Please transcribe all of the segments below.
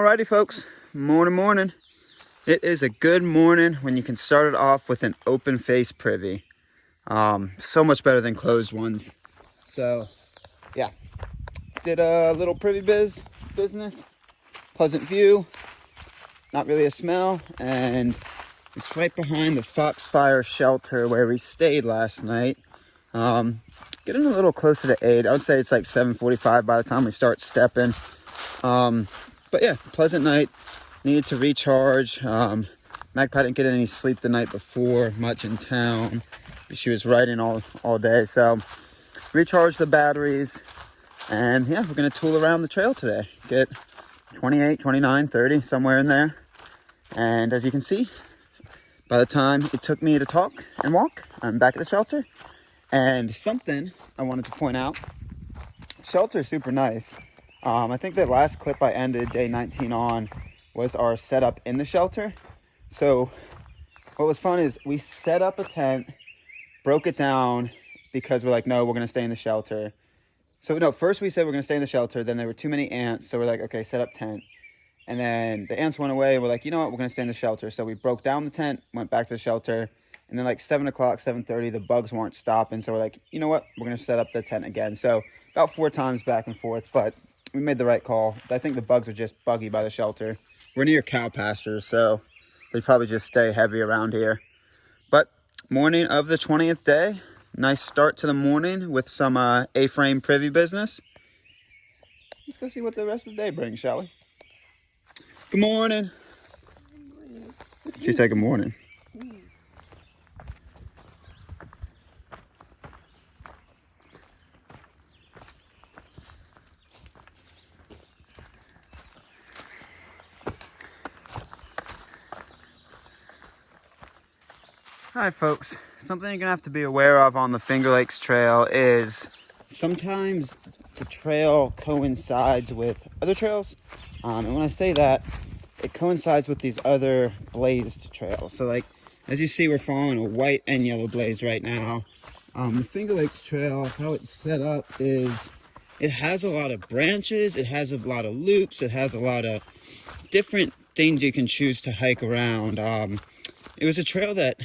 Alrighty folks, morning. It is a good morning when you can start it off with an open face privy. So much better than closed ones. So yeah, did a little privy business, pleasant view, not really a smell, and it's right behind the Foxfire shelter where we stayed last night. Getting a little closer to 8. I would say it's like 7:45 by the time we start stepping. But yeah, pleasant night. Needed to recharge. Magpie didn't get any sleep the night before, much in town. She was riding all day, so recharge the batteries. And yeah, we're gonna tool around the trail today. Get 28, 29, 30, somewhere in there. And as you can see, by the time it took me to talk and walk, I'm back at the shelter. And something I wanted to point out, shelter is super nice. I think the last clip I ended day 19 on was our setup in the shelter. So what was fun is we set up a tent, broke it down because we're like, no, we're gonna stay in the shelter. So no, first we said we're gonna stay in the shelter, then there were too many ants, so we're like, okay, set up tent. And then the ants went away, we're like, you know what, we're gonna stay in the shelter. So we broke down the tent, went back to the shelter, and then like 7 o'clock, 7:30, the bugs weren't stopping. So we're like, you know what, we're gonna set up the tent again. So about 4 times back and forth, but we made the right call. I think the bugs are just buggy by the shelter. We're near cow pastures, so they probably just stay heavy around here. But morning of the 20th day, nice start to the morning with some A-frame privy business. Let's go see what the rest of the day brings, shall we? Good morning. Good morning. She said good morning. Hi folks, something you're gonna have to be aware of on the Finger Lakes Trail is sometimes the trail coincides with other trails. And when I say that, it coincides with these other blazed trails. So like, as you see, we're following a white and yellow blaze right now. The Finger Lakes Trail, how it's set up is it has a lot of branches, it has a lot of loops, it has a lot of different things you can choose to hike around. It was a trail that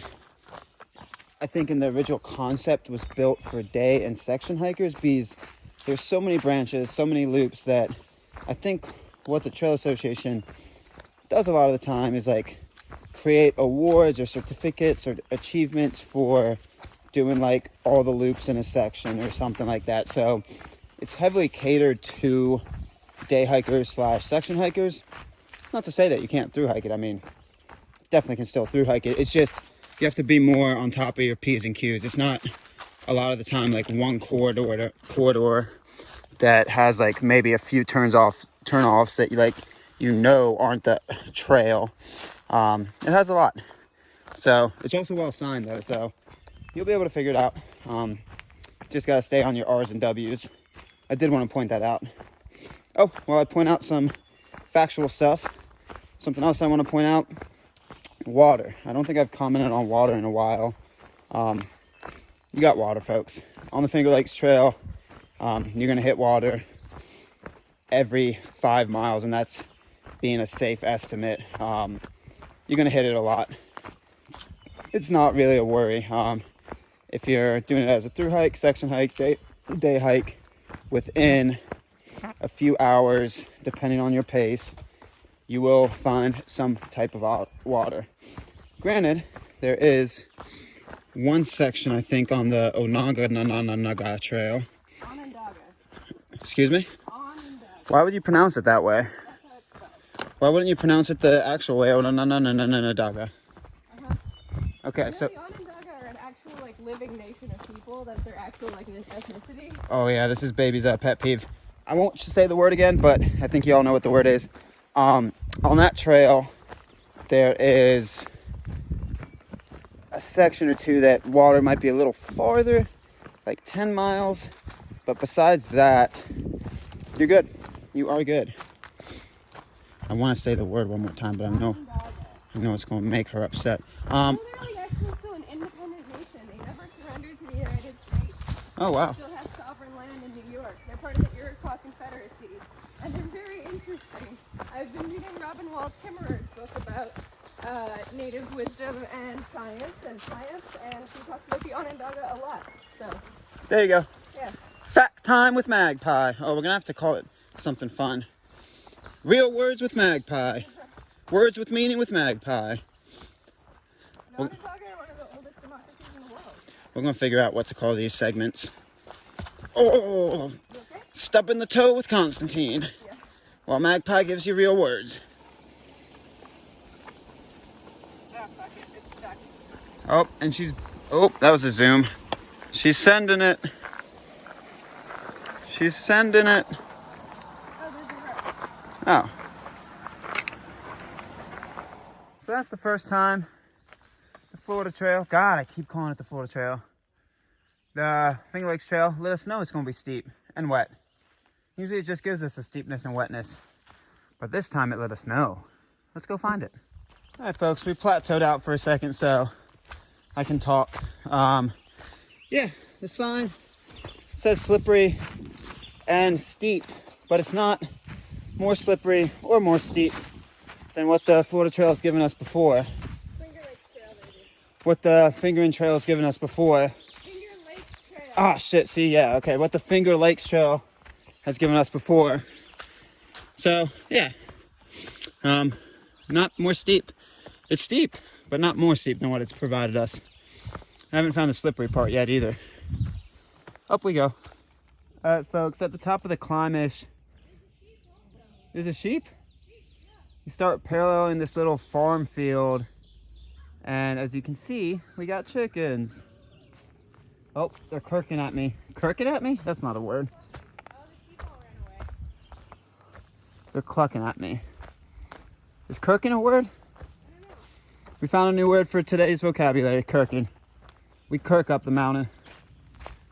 I think in the original concept was built for day and section hikers because there's so many branches, so many loops that I think what the Trail Association does a lot of the time is like create awards or certificates or achievements for doing like all the loops in a section or something like that. So it's heavily catered to day hikers / section hikers. Not to say that you can't through hike it. I mean, definitely can still through hike it. It's just you have to be more on top of your P's and Q's. It's not a lot of the time like one corridor that has like maybe a few turnoffs that you know aren't the trail. It has a lot. So it's also well signed though, so you'll be able to figure it out. Just gotta stay on your R's and W's. I did want to point that out. Oh, well, I point out some factual stuff. Something else I want to point out. Water. I don't think I've commented on water in a while. You got water, folks. On the Finger Lakes Trail, you're going to hit water every 5 miles, and that's being a safe estimate. You're going to hit it a lot. It's not really a worry. If you're doing it as a through hike, section hike, day hike, within a few hours, depending on your pace, you will find some type of water. Granted, there is one section, I think, on the Onondaga Trail. Onondaga. Excuse me? Onondaga. Why would you pronounce it that way? That's how it's spelled. Why wouldn't you pronounce it the actual way, Onondaga? Okay, so... The Onondaga are an actual, like, living nation of people. That's their actual, like, ethnicity. Oh yeah, this is baby's pet peeve. I won't say the word again, but I think you all know what the word is. On that trail, there is a section or two that water might be a little farther, like 10 miles. But besides that, you're good. You are good. I want to say the word one more time, but I know it's going to make her upset. They're like actually still an independent nation. They never surrendered to the United States. Oh, wow. They still have sovereign land in New York. They're part of the Iroquois Confederacy. And they're very interesting. I've been reading Walt Kimmerer's book about native wisdom and science, and she talks about the Onondaga a lot. So There you go. yeah. Fact time with Magpie. Oh, we're gonna have to call it something fun. Real words with Magpie. Words with meaning with Magpie. The Onondaga are one of the oldest democracies in the world. We're gonna figure out what to call these segments. Oh, You okay? stubbing the toe with Constantine. Yeah. While Magpie gives you real words. Ah, fuck it. It's stuck. Oh, and she's... Oh, that was a zoom. She's sending it. She's sending it. Oh, there's a rope. Oh. So that's the first time. The Florida Trail. God, I keep calling it the Florida Trail. The Finger Lakes Trail. Let us know it's going to be steep and wet. Usually it just gives us the steepness and wetness. But this time it let us know. Let's go find it. All right, folks. We plateaued out for a second, so I can talk. Yeah, the sign says slippery and steep, but it's not more slippery or more steep than what the Florida Trail has given us before. Finger Lakes Trail, baby. What the Fingering Trail has given us before. Finger Lakes Trail. Ah, shit, see, yeah, okay. What the Finger Lakes Trail has given us before. So, yeah. Not more steep. It's steep, but not more steep than what it's provided us. I haven't found the slippery part yet either. Up we go. All right, folks, at the top of the climbish. There's a sheep? You start paralleling this little farm field, and as you can see, we got chickens. Oh, they're kirking at me. Kirking at me? That's not a word. Oh, the sheep all ran away. They're clucking at me. Is kirking a word? I don't know. We found a new word for today's vocabulary, kirking. We kirk up the mountain.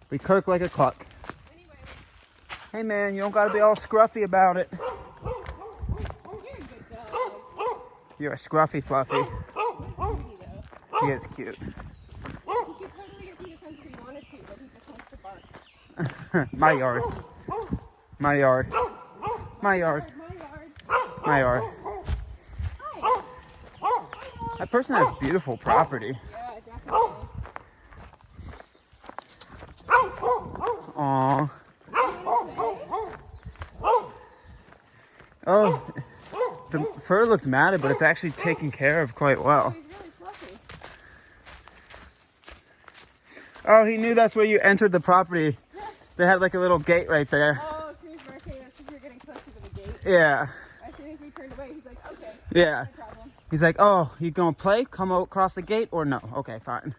We kirk like a cluck. Anyway, Hey man, you don't gotta be all scruffy about it. you're a good dog. You're a scruffy fluffy. Cutie, though. He is cute. He could totally get the offense if he wanted to, but he just wants to bark. My yard. My yard. My yard. My yard. My yard. Hi. That person has beautiful property. Yeah, definitely. Aww. Oh, the fur looked matted, but it's actually taken care of quite well. He's really fluffy. Oh, he knew that's where you entered the property. They had like a little gate right there. Oh, so he's barking at us because we're getting close to the gate. Yeah, As soon as we turned away, he's like, okay, yeah. no problem. He's like, oh, you gonna play? Come across the gate or no? Okay, fine.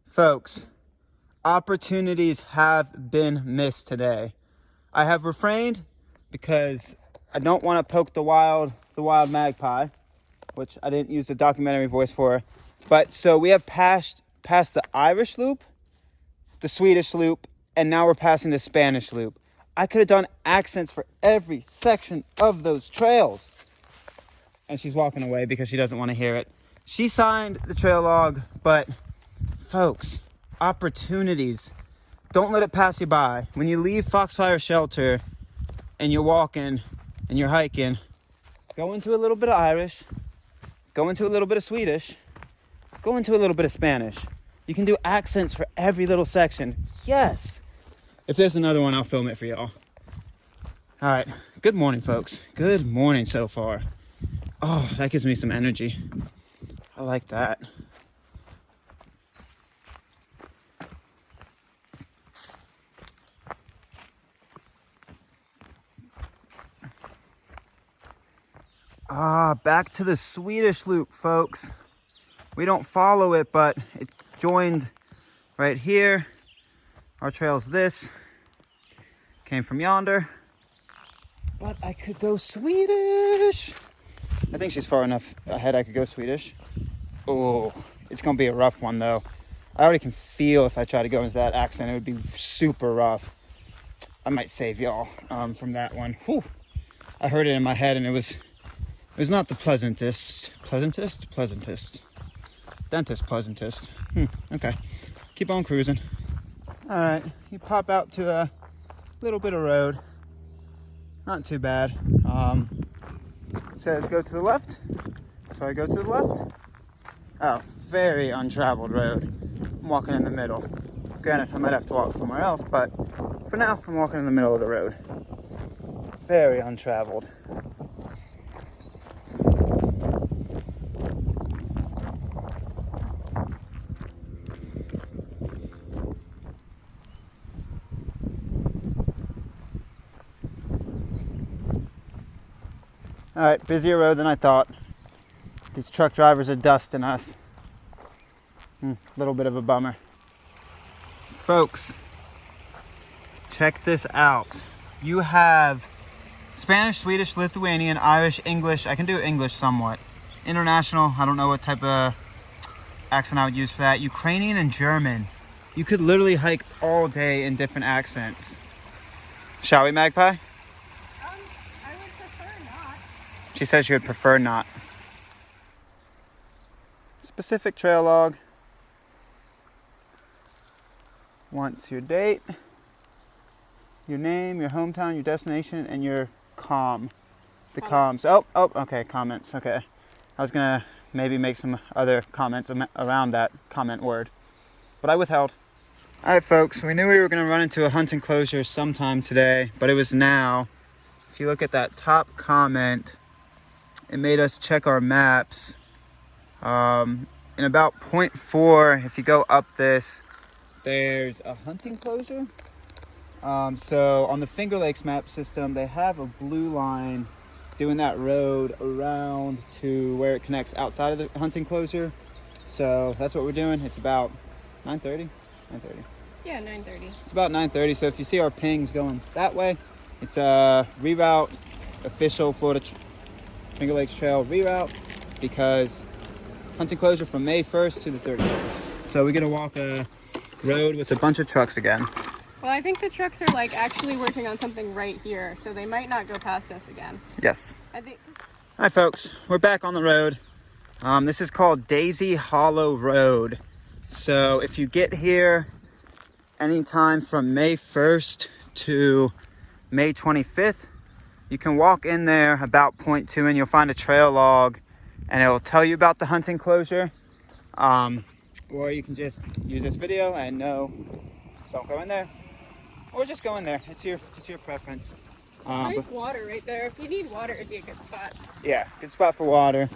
Folks, opportunities have been missed today. I have refrained because I don't want to poke the wild magpie, which I didn't use the documentary voice for. But so we have passed the Irish loop, the Swedish loop, and now we're passing the Spanish loop. I could have done accents for every section of those trails. And she's walking away because she doesn't want to hear it. She signed the trail log, but folks, opportunities, don't let it pass you by. When you leave Foxfire Shelter and you're walking and you're hiking, go into a little bit of Irish, go into a little bit of Swedish, go into a little bit of Spanish. You can do accents for every little section. Yes. If there's another one, I'll film it for y'all. All right. Good morning, folks. Good morning so far. Oh, that gives me some energy. I like that. Back to the Swedish loop, folks. We don't follow it, but it joined right here. Our trail's this. Came from yonder. But I could go Swedish. I think she's far enough ahead I could go Swedish. Oh, it's gonna be a rough one though. I already can feel if I try to go into that accent, it would be super rough. I might save y'all from that one. Whew. I heard it in my head and it was not the pleasantest. Pleasantest? Dentist pleasantist. Okay. Keep on cruising. All right. You pop out to a little bit of road. Not too bad. It says go to the left. So I go to the left. Oh, very untraveled road. I'm walking in the middle. Granted, I might have to walk somewhere else, but for now, I'm walking in the middle of the road. Very untraveled. All right, busier road than I thought. These truck drivers are dusting us. Little bit of a bummer. Folks, check this out. You have Spanish, Swedish, Lithuanian, Irish, English. I can do English somewhat. International, I don't know what type of accent I would use for that. Ukrainian and German. You could literally hike all day in different accents. Shall we, Magpie? I would prefer not. She says she would prefer not. Specific trail log. Wants your date, your name, your hometown, your destination, and your comms. Okay, comments. Okay. I was gonna maybe make some other comments around that comment word, but I withheld. All right, folks, we knew we were gonna run into a hunt enclosure sometime today, but it was now. If you look at that top comment, it made us check our maps. In about 0.4, if you go up this, there's a hunting enclosure. So on the Finger Lakes map system, they have a blue line doing that road around to where it connects outside of the hunting enclosure. So that's what we're doing. It's about 9:30. 9:30. Yeah, 9:30. It's about 9:30. So if you see our pings going that way, it's a reroute, official Florida Finger Lakes Trail reroute, because hunting enclosure from May 1st to the 31st. So we're gonna walk a road with a bunch of trucks again. Well, I think the trucks are like actually working on something right here, so they might not go past us again. Yes. I think. Hi folks, we're back on the road. This is called Daisy Hollow Road. So if you get here anytime from May 1st to May 25th, you can walk in there about 0.2 and you'll find a trail log and it will tell you about the hunting enclosure. Or you can just use this video and no, don't go in there, or just go in there. It's your preference. Nice water right there. If you need water, it'd be a good spot. Yeah, good spot for water.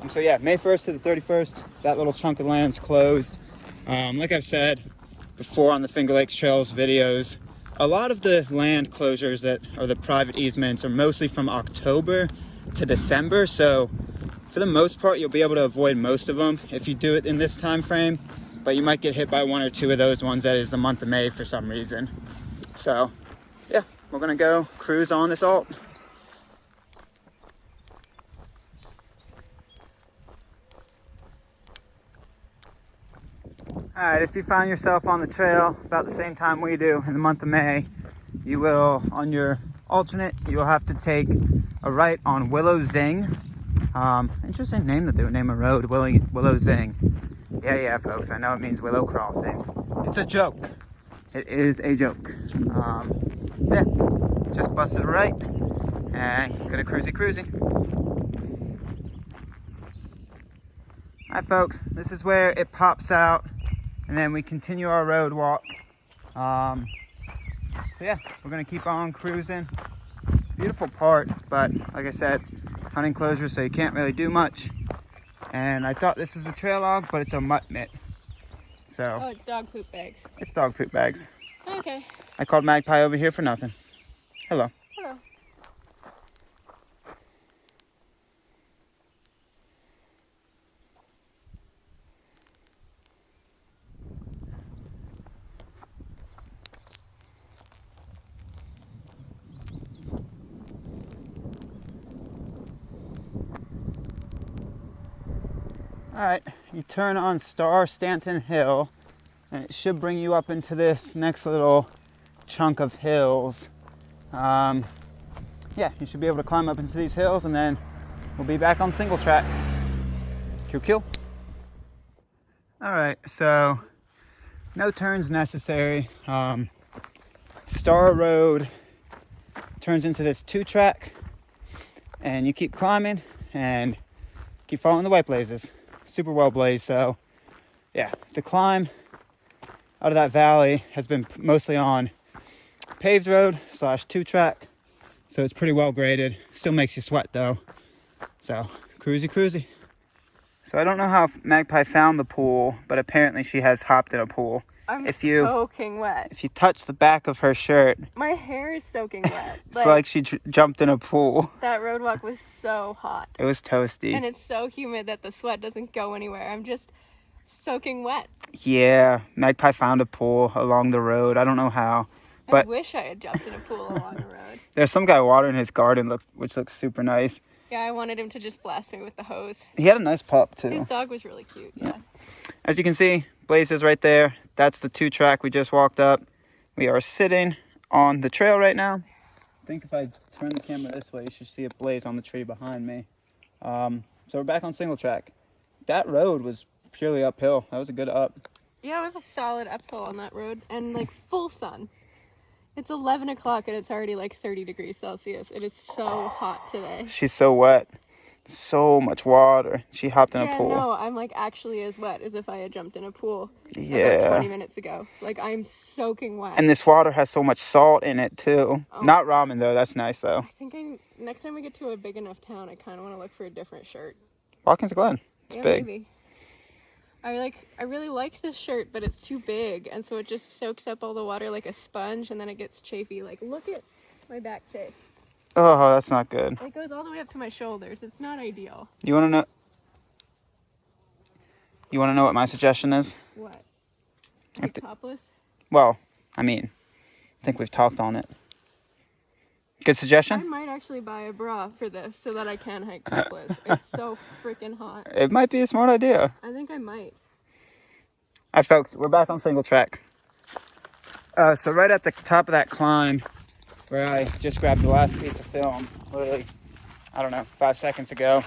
So yeah, May 1st to the 31st, that little chunk of land's closed. Like I've said before on the Finger Lakes Trails videos, a lot of the land closures that are the private easements are mostly from October to December. So for the most part, you'll be able to avoid most of them if you do it in this time frame, but you might get hit by one or two of those ones that is the month of May for some reason. So yeah, we're gonna go cruise on this alt. All right, if you find yourself on the trail about the same time we do in the month of May, you will, on your alternate, you will have to take a right on Willow Zing. Interesting name that they would name a road, Willow Zing. Yeah, folks, I know it means Willow Crossing. It's a joke. It is a joke. Yeah, just busted a right and gonna cruisy. All right, folks, this is where it pops out and then we continue our road walk. So yeah, we're gonna keep on cruising. Beautiful part, but like I said, hunting enclosure, so you can't really do much. And I thought this was a trail log, but it's a mutt mitt. So. Oh, it's dog poop bags. It's dog poop bags. Okay. I called Magpie over here for nothing. Hello. Hello. All right, you turn on Star Stanton Hill and it should bring you up into this next little chunk of hills. Yeah, you should be able to climb up into these hills and then we'll be back on single track. Kill. All right, so no turns necessary. Star Road turns into this 2-track, and you keep climbing and keep following the white blazes. Super well blazed, so yeah, the climb out of that valley has been mostly on paved road / 2-track, so it's pretty well graded. Still makes you sweat though, so cruisy. So I don't know how Magpie found the pool, but apparently she has hopped in a pool. I'm soaking wet. If you touch the back of her shirt, my hair is soaking wet. it's like she jumped in a pool. That road walk was so hot. It was toasty. And it's so humid that the sweat doesn't go anywhere. I'm just soaking wet. Yeah, Magpie found a pool along the road. I don't know how, but I wish I had jumped in a pool along the road. There's some guy watering his garden, which looks super nice. Yeah, I wanted him to just blast me with the hose. He had a nice pup too. His dog was really cute, yeah. As you can see, blazes right there. That's the 2-track we just walked up. We are sitting on the trail right now. I think if I turn the camera this way, you should see a blaze on the tree behind me. So we're back on single track. That road was purely uphill. That was a good up. Yeah, it was a solid uphill on that road, and like full sun. It's 11 o'clock and it's already like 30 degrees Celsius. It is so hot today. She's so wet. So much water. She hopped in a pool. Yeah, no, I'm like actually as wet as if I had jumped in a pool about 20 minutes ago. Like, I'm soaking wet. And this water has so much salt in it too. Oh. Not ramen though. That's nice though. I think next time we get to a big enough town, I kind of want to look for a different shirt. Watkins Glen. It's big. Maybe. I really like this shirt, but it's too big, and so it just soaks up all the water like a sponge, and then it gets chafy. Like, look at my back chafe. Oh, that's not good. It goes all the way up to my shoulders. It's not ideal. You want to know? You want to know what my suggestion is? What? Like topless? Well, I mean, I think we've talked on it. Good suggestion? I might actually buy a bra for this so that I can hike topless. It's so freaking hot. It might be a smart idea. I think I might. All right, folks, we're back on single track. So right at the top of that climb, where I just grabbed the last piece of film, literally, I don't know, 5 seconds ago,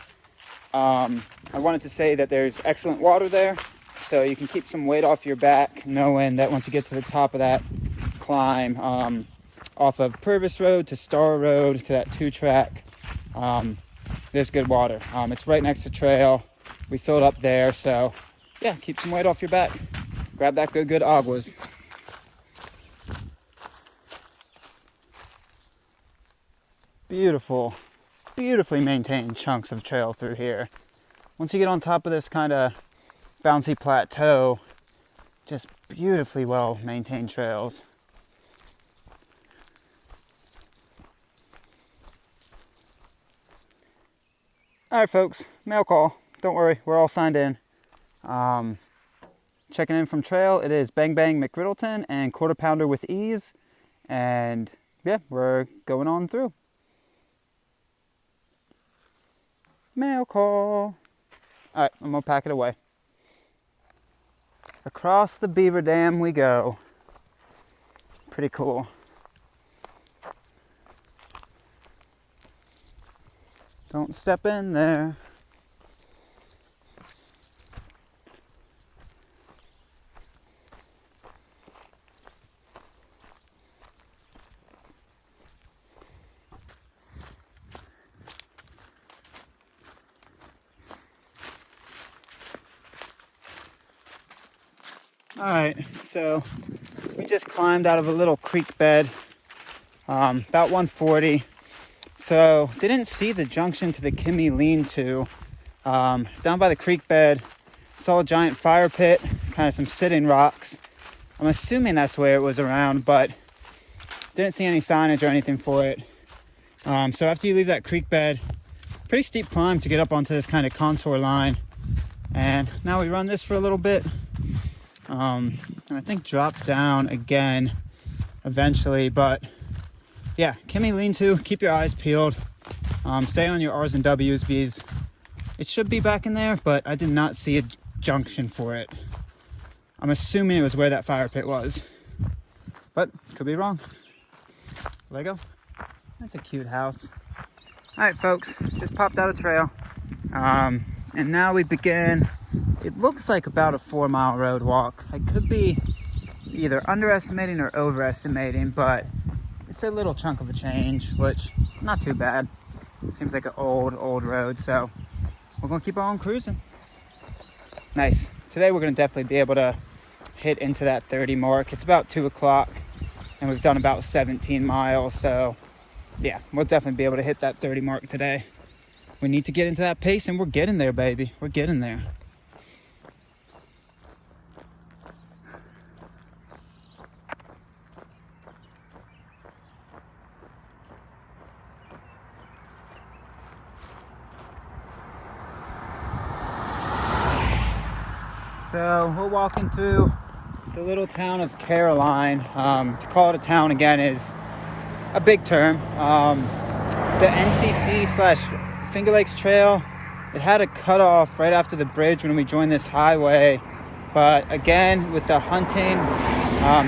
I wanted to say that there's excellent water there, so you can keep some weight off your back, knowing that once you get to the top of that climb, off of Purvis Road to Star Road to that 2-track, there's good water. It's right next to trail. We filled up there, so yeah, keep some weight off your back. Grab that good aguas. Beautiful, beautifully maintained chunks of trail through here. Once you get on top of this kind of bouncy plateau, just beautifully well maintained trails. All right, folks, mail call. Don't worry, we're all signed in. Checking in from trail, it is Bang Bang McRiddleton and Quarter Pounder with Ease. And yeah, we're going on through. Mail call. All right, I'm gonna pack it away. Across the Beaver Dam we go. Pretty cool. Don't step in there. All right, so we just climbed out of a little creek bed, about 140. So didn't see the junction to the Kimmy lean-to. Down by the creek bed, saw a giant fire pit, kind of some sitting rocks. I'm assuming that's where it was around, but didn't see any signage or anything for it. So after you leave that creek bed, pretty steep climb to get up onto this kind of contour line. And now we run this for a little bit. And I think drop down again eventually, but yeah, Kimmy lean-to, keep your eyes peeled. Stay on your R's and W's because it should be back in there, but I did not see a junction for it. I'm assuming it was where that fire pit was, but could be wrong. Lego, that's a cute house. All right, folks, just popped out a trail. And now we begin It looks like about a 4-mile road walk. I could be either underestimating or overestimating, but it's a little chunk of a change, which not too bad. It seems like an old road, so we're gonna keep on cruising. Nice. Today we're gonna definitely be able to hit into that 30 mark. It's about 2 o'clock and we've done about 17 miles, so yeah, we'll definitely be able to hit that 30 mark today. We need to get into that pace, and we're getting there, baby. We're getting there. So we're walking through the little town of Caroline. To call it a town again is a big term. The NCT/Finger Lakes Trail, it had a cutoff right after the bridge when we joined this highway. But again, with the hunting,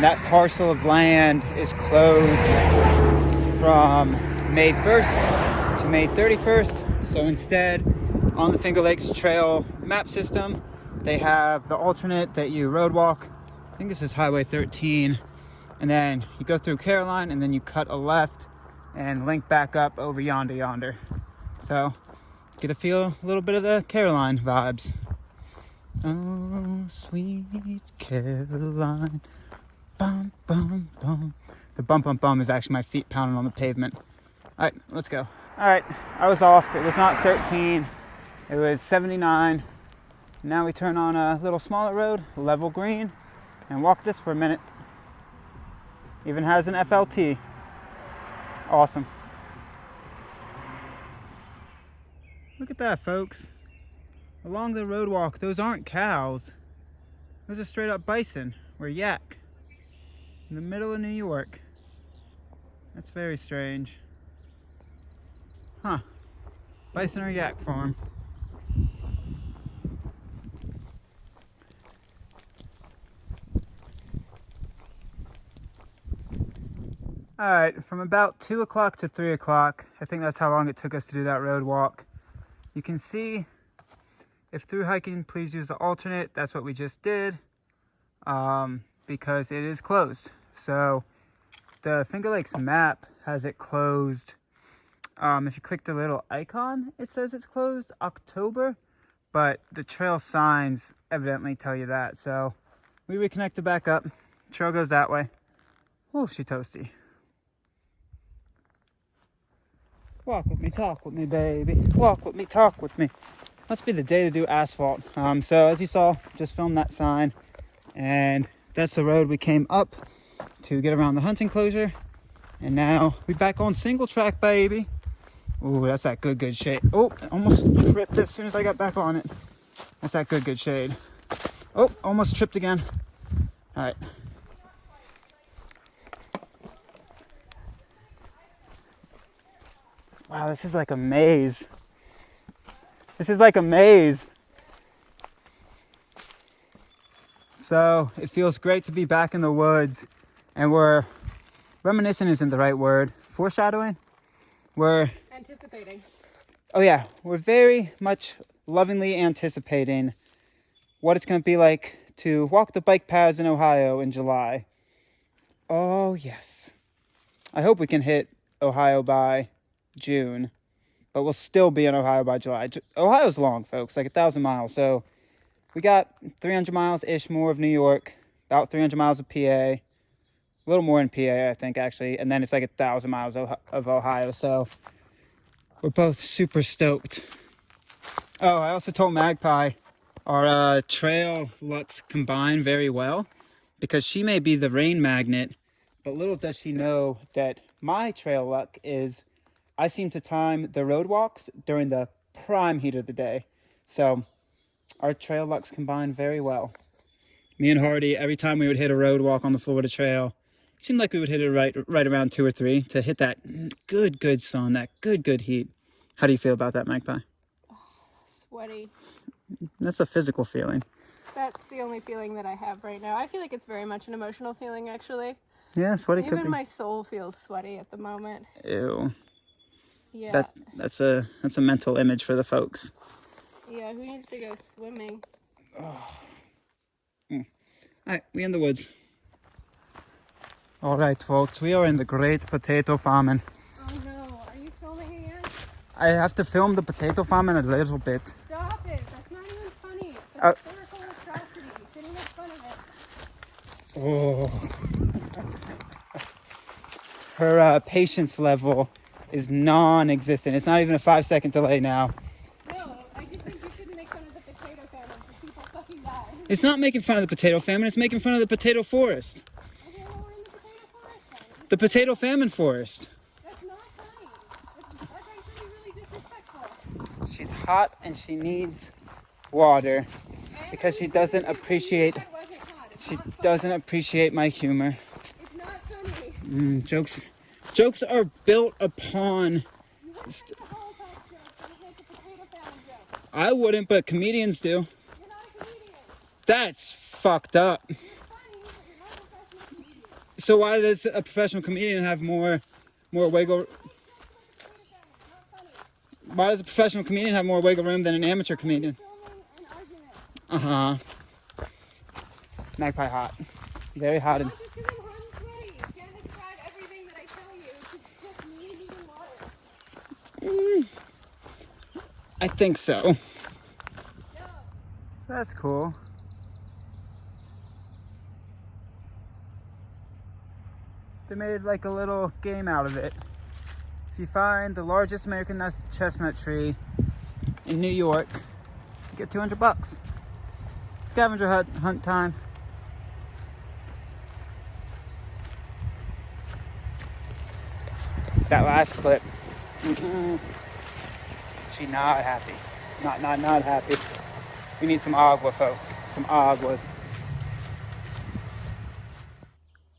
that parcel of land is closed from May 1st to May 31st. So instead, on the Finger Lakes Trail map system, they have the alternate that you road walk. I think this is Highway 13. And then you go through Caroline, and then you cut a left and link back up over yonder. So get to feel a little bit of the Caroline vibes. Oh, sweet Caroline. Bum, bum, bum. The bum, bum, bum is actually my feet pounding on the pavement. All right, let's go. All right, I was off. It was not 13. It was 79. Now we turn on a little smaller road, level green, and walk this for a minute. Even has an FLT. Awesome. Look at that, folks. Along the road walk, those aren't cows. Those are straight up bison or yak in the middle of New York. That's very strange. Huh. Bison or yak farm. All right, from about 2 o'clock to 3 o'clock, I think that's how long it took us to do that road walk. You can see, if through hiking, please use the alternate. That's what we just did, because it is closed. So the Finger Lakes map has it closed. If you click the little icon, it says it's closed October, but the trail signs evidently tell you that. So we reconnected back up. Trail goes that way. Oh, she toasty. Walk with me, talk with me, baby. Walk with me, talk with me. Must be the day to do asphalt. So as you saw, just filmed that sign, and that's the road we came up to get around the hunting closure. And now we back on single track, baby. Ooh, that's that good shade. Oh, almost tripped as soon as I got back on it. That's that good shade. Oh, almost tripped again. All right. Wow, this is like a maze. This is like a maze. So it feels great to be back in the woods, and we're reminiscent isn't the right word. Foreshadowing? We're Anticipating. Oh yeah, we're very much lovingly anticipating what it's going to be like to walk the bike paths in Ohio in July. Oh yes. I hope we can hit Ohio by June, but we'll still be in Ohio by July. Ohio's long, folks, like 1,000 miles. So we got 300 miles-ish more of New York, about 300 miles of PA, a little more in PA, I think, actually, and then it's like 1,000 miles of Ohio. So we're both super stoked. Oh, I also told Magpie our trail lucks combine very well, because she may be the rain magnet, but little does she know that my trail luck is I seem to time the road walks during the prime heat of the day. So our trail lucks combine very well. Me and Hardy, every time we would hit a road walk on the Florida Trail, it seemed like we would hit it right around 2 or 3 to hit that good sun, that good heat. How do you feel about that, Magpie? Sweaty. That's a physical feeling. That's the only feeling that I have right now. I feel like it's very much an emotional feeling, actually. Yeah, sweaty could be. Even my soul feels sweaty at the moment. Ew. Yeah. That's a mental image for the folks. Yeah, who needs to go swimming? All right, we in the woods. All right, folks, we are in the Great Potato Famine. Oh no, are you filming again? I have to film the potato famine a little bit. Stop it, that's not even funny. It's a historical atrocity. You shouldn't make fun of it. Oh. Her patience level is non-existent. It's not even a 5-second delay now. No, I just think you shouldn't make fun of the potato famine because people fucking die. It's not making fun of the potato famine, it's making fun of the potato forest. Okay, well, we're in the potato forest then. The potato famine forest. That's not funny. That's actually really disrespectful. She's hot and she needs water because she doesn't appreciate my humor. It's not funny. Jokes are built upon. You wouldn't make a Holocaust joke. You would make a potato famine joke. I wouldn't, but comedians do. You're not a comedian. That's fucked up. You're funny, but you're not a professional comedian. So why does a professional comedian have more wiggle? Why does a professional comedian have more wiggle room than an amateur comedian? Filming an argument. Magpie hot. Very hot. Not just because I'm hot and sweaty. You can't describe everything that I tell you to just me needing water. I think so. No. So that's cool. They made like a little game out of it. If you find the largest American chestnut tree in New York, you get $200. Scavenger hunt time. That last clip. She not happy. Not happy. We need some agua, folks. Some aguas.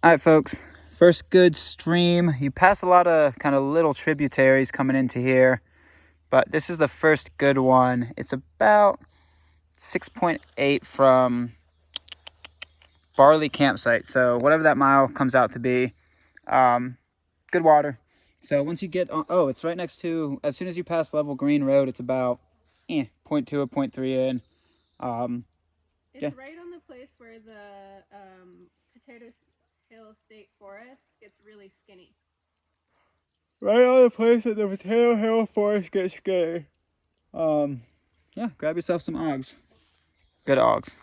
All right, folks. First good stream. You pass a lot of kind of little tributaries coming into here, but this is the first good one. It's about 6.8 from Braley campsite. So whatever that mile comes out to be, good water. So once you get on, it's right next to, as soon as you pass level green road, it's about 0.2 or 0.3 in. It's right on the place where the Potato Hill State Forest gets really skinny. Right on the place that the Potato Hill Forest gets skinny. Yeah, grab yourself some Ogs. Good Ogs.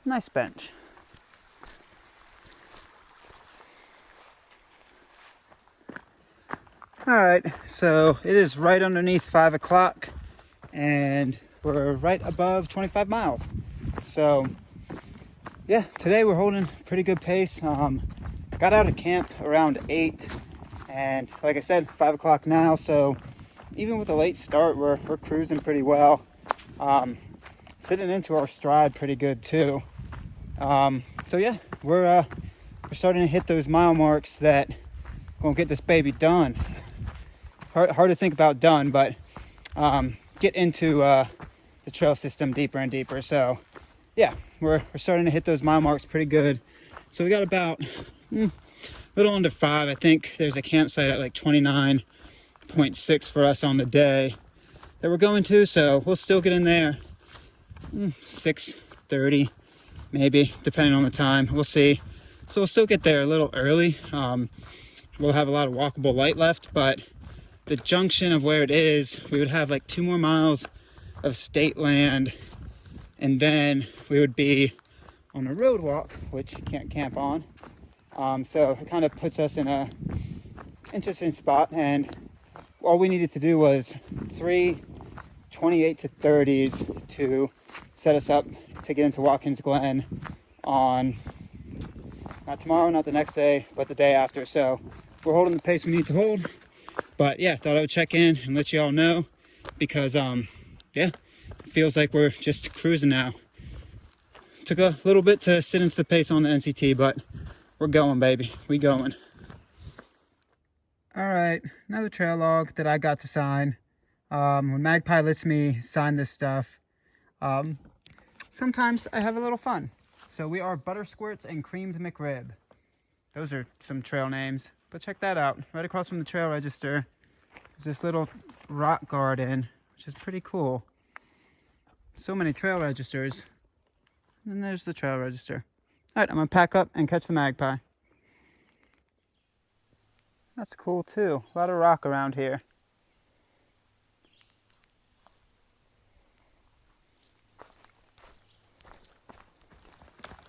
Nice bench. All right, so it is right underneath 5 o'clock and we're right above 25 miles. So yeah, today we're holding pretty good pace. Got out of camp around 8 and like I said, 5 o'clock now. So even with a late start, we're cruising pretty well. Sitting into our stride pretty good too. So yeah, we're starting to hit those mile marks that gonna get this baby done. Hard to think about done, but get into the trail system deeper and deeper. So yeah, we're starting to hit those mile marks pretty good. So we got about a little under 5. I think there's a campsite at like 29.6 for us on the day that we're going to. So we'll still get in there 6:30 maybe, depending on the time. We'll see. So we'll still get there a little early. We'll have a lot of walkable light left, but the junction of where it is, we would have like 2 more miles of state land, and then we would be on a road walk, which you can't camp on. So it kind of puts us in a interesting spot, and all we needed to do was 3 28 to 30s to set us up to get into Watkins Glen on not tomorrow, not the next day, but the day after. So we're holding the pace we need to hold. But yeah, thought I would check in and let you all know because yeah, it feels like we're just cruising now. Took a little bit to sit into the pace on the NCT, but We're going, baby. We going. All right, another trail log that I got to sign. When Magpie lets me sign this stuff, sometimes I have a little fun. So we are Butter Squirts and Creamed McRib. Those are some trail names, but check that out. Right across from the trail register is this little rock garden, which is pretty cool. So many trail registers. And there's the trail register. All right, I'm gonna pack up and catch the Magpie. That's cool too. A lot of rock around here.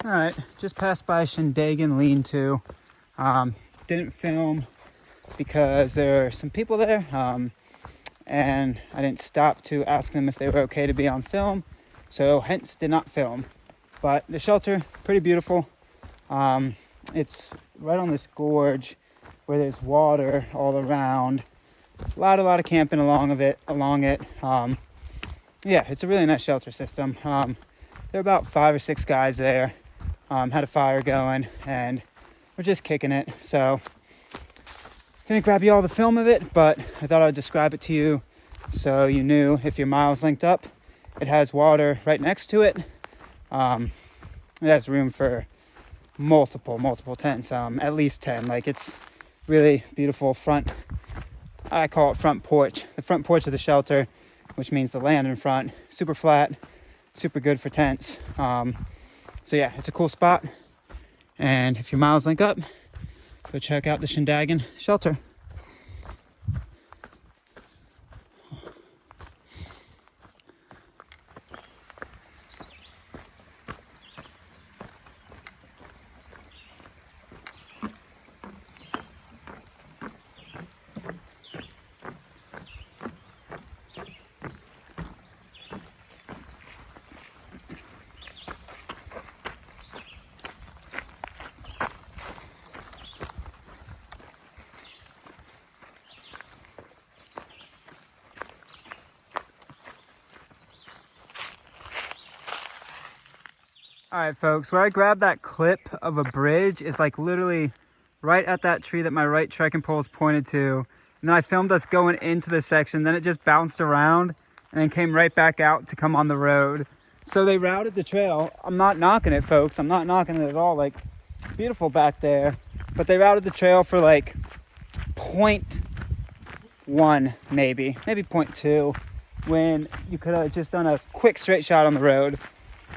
All right, just passed by Shindagan Lean-To. Didn't film because there are some people there, and I didn't stop to ask them if they were okay to be on film, so hence did not film. But the shelter, pretty beautiful. It's right on this gorge where there's water all around. A lot of camping along it. Yeah, it's a really nice shelter system. There are about 5 or 6 guys there. Had a fire going, and we're just kicking it. So didn't grab you all the film of it, but I thought I'd describe it to you so you knew if your miles linked up. It has water right next to it. It has room for multiple tents, at least 10. Like, it's really beautiful front. I call it front porch. The front porch of the shelter, which means the land in front. Super flat, super good for tents. So yeah, it's a cool spot. And if your miles link up, go check out the Shindagan shelter. All right, folks, where I grabbed that clip of a bridge is like literally right at that tree that my right trekking pole is pointed to. And then I filmed us going into the section, then it just bounced around and then came right back out to come on the road. So they routed the trail. I'm not knocking it, folks. I'm not knocking it at all. Like, beautiful back there. But they routed the trail for like 0.1, maybe 0.2, when you could have just done a quick straight shot on the road.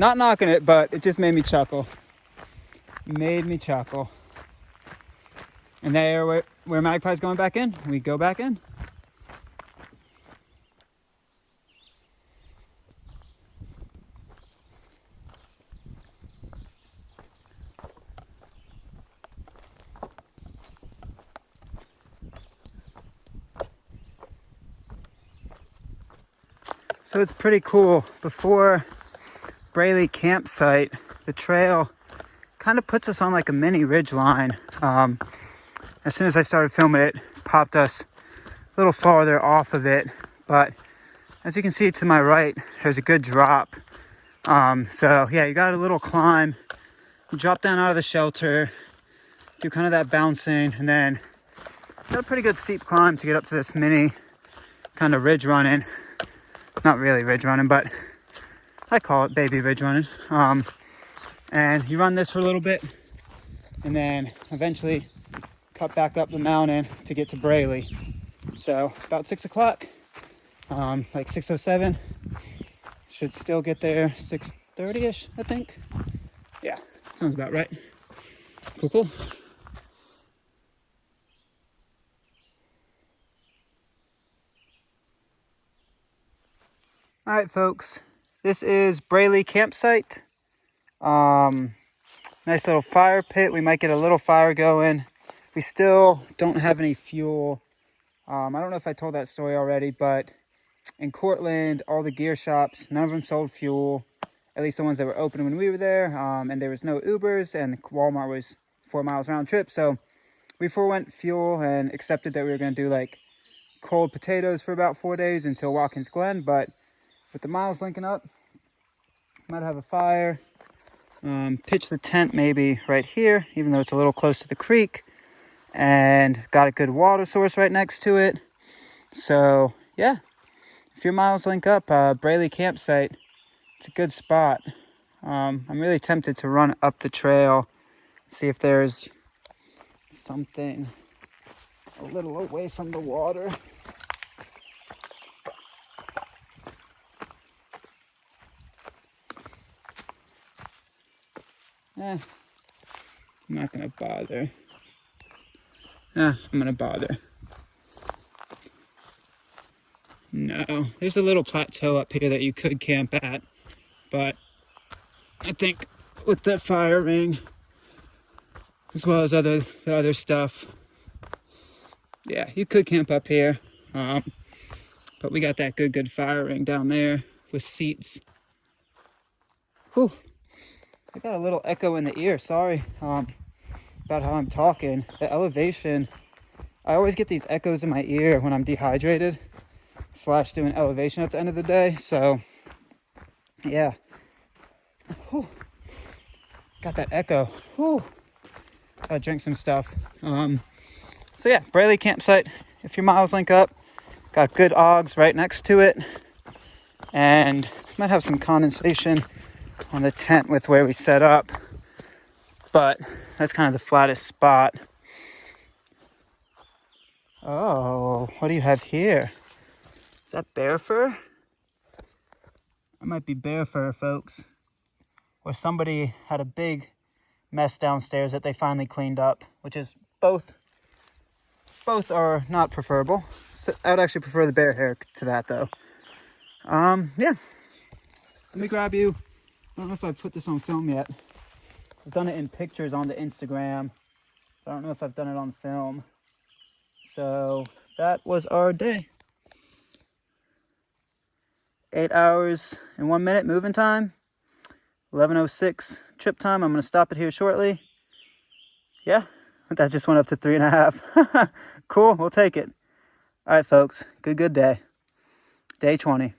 Not knocking it, but it just made me chuckle. Made me chuckle. And there, where Magpie's going back in, we go back in. So it's pretty cool. Before Braley campsite, the trail kind of puts us on like a mini ridge line. As soon as I started filming it, popped us a little farther off of it, but as you can see to my right, there's a good drop. So yeah, you got a little climb, you drop down out of the shelter, do kind of that bouncing, and then got a pretty good steep climb to get up to this mini kind of ridge running. Not really ridge running, but I call it baby ridge running. And you run this for a little bit and then eventually cut back up the mountain to get to Braley. So about 6 o'clock, like 6:07, should still get there 6:30ish, I think. Yeah, sounds about right. Cool. All right, folks, this is Braley campsite. Nice little fire pit. We might get a little fire going. We still don't have any fuel. I don't know if I told that story already, but in Cortland, all the gear shops, none of them sold fuel, at least the ones that were open when we were there. And there was no Ubers, and Walmart was 4 miles round trip. So we forewent fuel and accepted that we were going to do like cold potatoes for about 4 days until Watkins Glen. But with the miles linking up, might have a fire. Pitch the tent maybe right here, even though it's a little close to the creek, and got a good water source right next to it. So yeah, if your miles link up, Braley campsite, it's a good spot. I'm really tempted to run up the trail, see if there's something a little away from the water. I'm not gonna bother. I'm gonna bother. No, there's a little plateau up here that you could camp at, but I think with the fire ring, as well as the other stuff, yeah, you could camp up here. But we got that good fire ring down there with seats. Whew. I got a little echo in the ear, sorry, about how I'm talking. The elevation, I always get these echoes in my ear when I'm dehydrated / doing elevation at the end of the day. So yeah, whew. Got that echo. Whew. Gotta drink some stuff. So yeah, Braley campsite, if your miles link up, got good ogs right next to it, and might have some condensation on the tent with where we set up, but that's kind of the flattest spot. Oh, what do you have here? Is that bear fur? That might be bear fur, folks. Or somebody had a big mess downstairs that they finally cleaned up, which is both are not preferable. So I would actually prefer the bear hair to that though. Yeah. Let me grab you. I don't know if I put this on film yet. I've done it in pictures on the Instagram. I don't know if I've done it on film. So that was our day. 8 hours and 1 minute moving time. 11:06 trip time. I'm going to stop it here shortly. Yeah, that just went up to 3.5. Cool, we'll take it. All right, folks. Good day. Day 20.